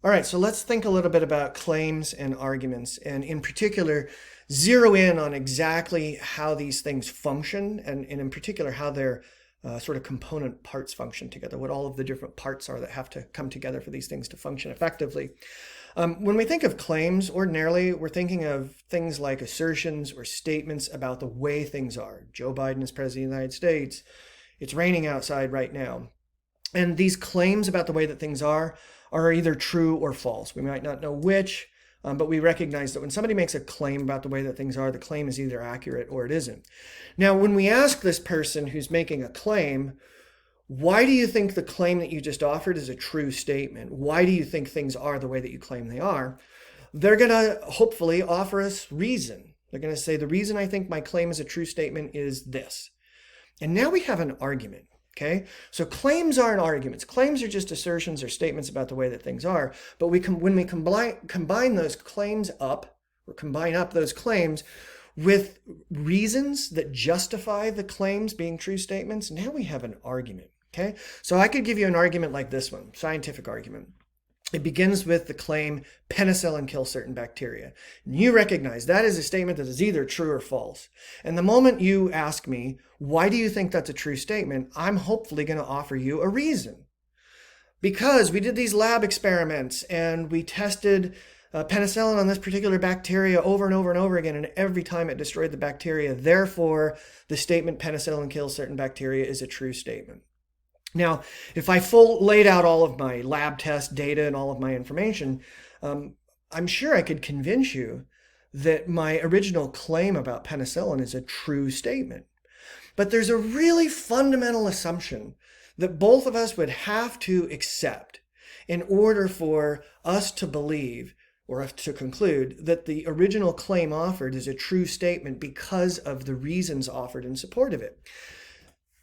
All right, so let's think a little bit about claims and arguments, and in particular, zero in on exactly how these things function, and in particular, how their sort of component parts function together, what all of the different parts are that have to come together for these things to function effectively. When we think of claims, ordinarily, we're thinking of things like assertions or statements about the way things are. Joe Biden is president of the United States. It's raining outside right now. And these claims about the way that things are either true or false. We might not know which, but we recognize that when somebody makes a claim about the way that things are, the claim is either accurate or it isn't. Now, when we ask this person who's making a claim, why do you think the claim that you just offered is a true statement? Why do you think things are the way that you claim they are? They're going to hopefully offer us reason. They're going to say, the reason I think my claim is a true statement is this. And now we have an argument. Okay, so claims aren't arguments. Claims are just assertions or statements about the way that things are. But when we combine those claims up, or combine up those claims with reasons that justify the claims being true statements, now we have an argument. Okay, so I could give you an argument like this one, scientific argument. It begins with the claim, penicillin kills certain bacteria. And you recognize that is a statement that is either true or false. And the moment you ask me, why do you think that's a true statement? I'm hopefully going to offer you a reason. Because we did these lab experiments and we tested penicillin on this particular bacteria over and over and over again, and every time it destroyed the bacteria. Therefore, the statement penicillin kills certain bacteria is a true statement. Now, if I laid out all of my lab test data and all of my information, I'm sure I could convince you that my original claim about penicillin is a true statement. But there's a really fundamental assumption that both of us would have to accept in order for us to believe or to conclude that the original claim offered is a true statement because of the reasons offered in support of it.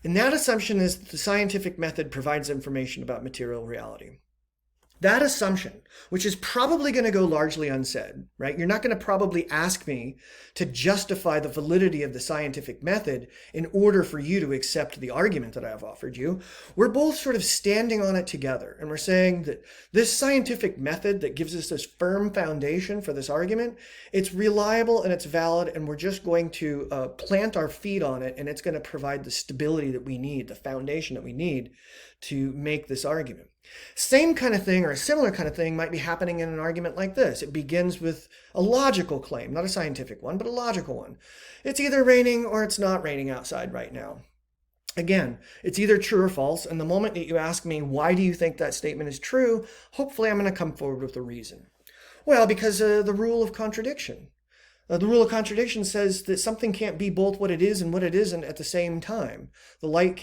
And that assumption is that the scientific method provides information about material reality. That assumption, which is probably going to go largely unsaid, right? You're not going to probably ask me to justify the validity of the scientific method in order for you to accept the argument that I have offered you. We're both sort of standing on it together, and we're saying that this scientific method that gives us this firm foundation for this argument, it's reliable and it's valid, and we're just going to plant our feet on it, and it's going to provide the stability that we need, the foundation that we need to make this argument. Same kind of thing or a similar kind of thing might be happening in an argument like this. It begins with a logical claim, not a scientific one, but a logical one. It's either raining or it's not raining outside right now. Again, it's either true or false, and the moment that you ask me, why do you think that statement is true, hopefully I'm going to come forward with a reason. Well, because the rule of contradiction. The rule of contradiction says that something can't be both what it is and what it isn't at the same time. The light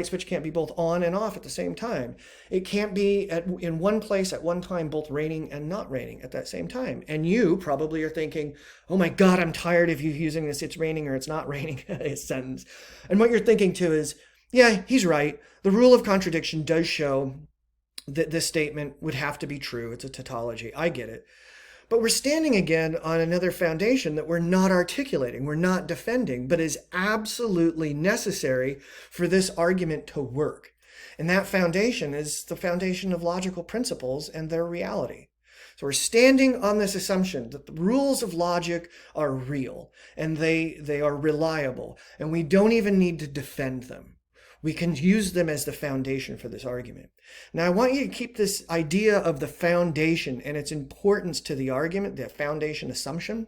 switch can't be both on and off at the same time. It can't be in one place at one time both raining and not raining at that same time. And you probably are thinking, oh my God, I'm tired of you using this it's raining or it's not raining sentence. And what you're thinking too is, yeah, he's right. The rule of contradiction does show that this statement would have to be true. It's a tautology. I get it. But we're standing again on another foundation that we're not articulating, we're not defending, but is absolutely necessary for this argument to work. And that foundation is the foundation of logical principles and their reality. So we're standing on this assumption that the rules of logic are real and they are reliable, and we don't even need to defend them. We can use them as the foundation for this argument. Now, I want you to keep this idea of the foundation and its importance to the argument, the foundation assumption,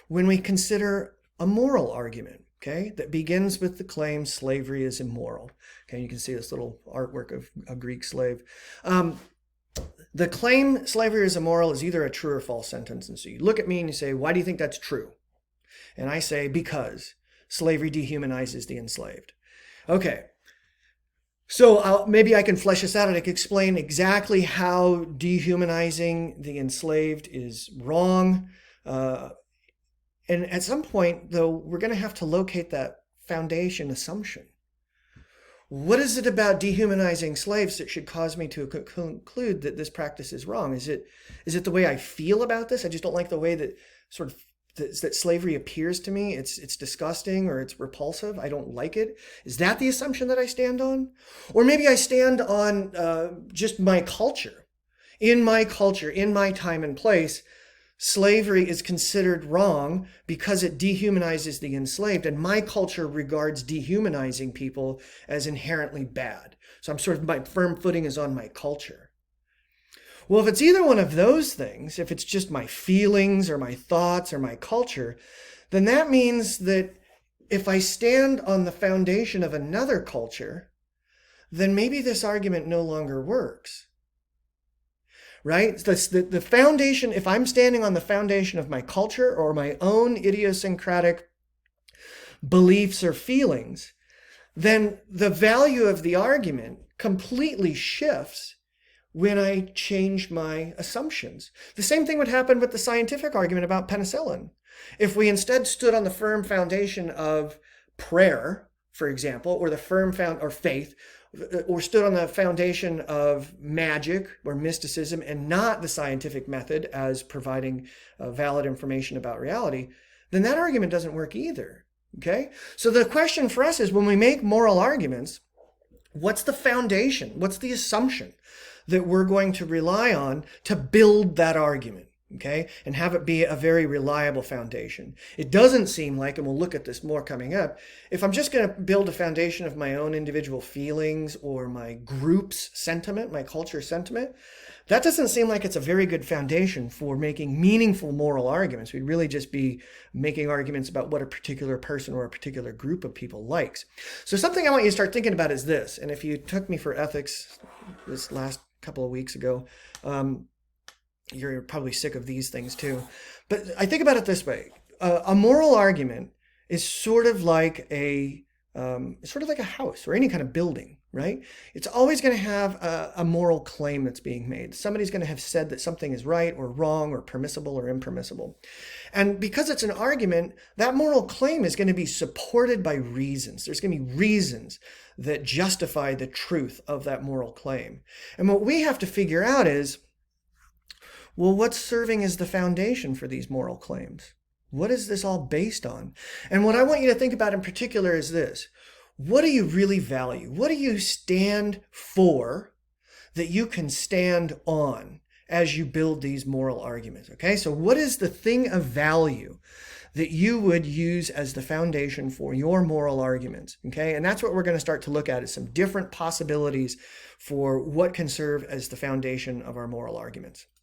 when we consider a moral argument, okay, that begins with the claim slavery is immoral. Okay, you can see this little artwork of a Greek slave. The claim slavery is immoral is either a true or false sentence. And so you look at me and you say, why do you think that's true? And I say, because slavery dehumanizes the enslaved. Okay, so maybe I can flesh this out and I can explain exactly how dehumanizing the enslaved is wrong. And at some point, though, we're going to have to locate that foundation assumption. What is it about dehumanizing slaves that should cause me to conclude that this practice is wrong? Is it the way I feel about this? I just don't like the way that sort of that slavery appears to me. It's disgusting or it's repulsive. I don't like it. Is that the assumption that I stand on? Or maybe I stand on just my culture in my culture, in my time and place, slavery is considered wrong because it dehumanizes the enslaved, and my culture regards dehumanizing people as inherently bad. So I'm sort of, my firm footing is on my culture. Well, if it's either one of those things, if it's just my feelings or my thoughts or my culture, then that means that if I stand on the foundation of another culture, then maybe this argument no longer works. Right? The foundation, if I'm standing on the foundation of my culture or my own idiosyncratic beliefs or feelings, then the value of the argument completely shifts when I change my assumptions. The same thing would happen with the scientific argument about penicillin. If we instead stood on the firm foundation of prayer, for example, or the firm or faith, or stood on the foundation of magic or mysticism and not the scientific method as providing valid information about reality, then that argument doesn't work either. Okay? So the question for us is, when we make moral arguments, what's the foundation? What's the assumption that we're going to rely on to build that argument? Okay, and have it be a very reliable foundation. It doesn't seem like, and we'll look at this more coming up, if I'm just going to build a foundation of my own individual feelings or my group's sentiment, my culture sentiment, that doesn't seem like it's a very good foundation for making meaningful moral arguments. We'd really just be making arguments about what a particular person or a particular group of people likes. So something I want you to start thinking about is this, and if you took me for ethics this last couple of weeks ago, you're probably sick of these things too. But I think about it this way. A moral argument is sort of like a house or any kind of building, right? It's always going to have a moral claim that's being made. Somebody's going to have said that something is right or wrong or permissible or impermissible. And because it's an argument, that moral claim is going to be supported by reasons. There's going to be reasons that justify the truth of that moral claim. And what we have to figure out is, well, what's serving as the foundation for these moral claims? What is this all based on? And what I want you to think about in particular is this. What do you really value? What do you stand for that you can stand on as you build these moral arguments? Okay, so what is the thing of value that you would use as the foundation for your moral arguments? Okay, and that's what we're going to start to look at, is some different possibilities for what can serve as the foundation of our moral arguments.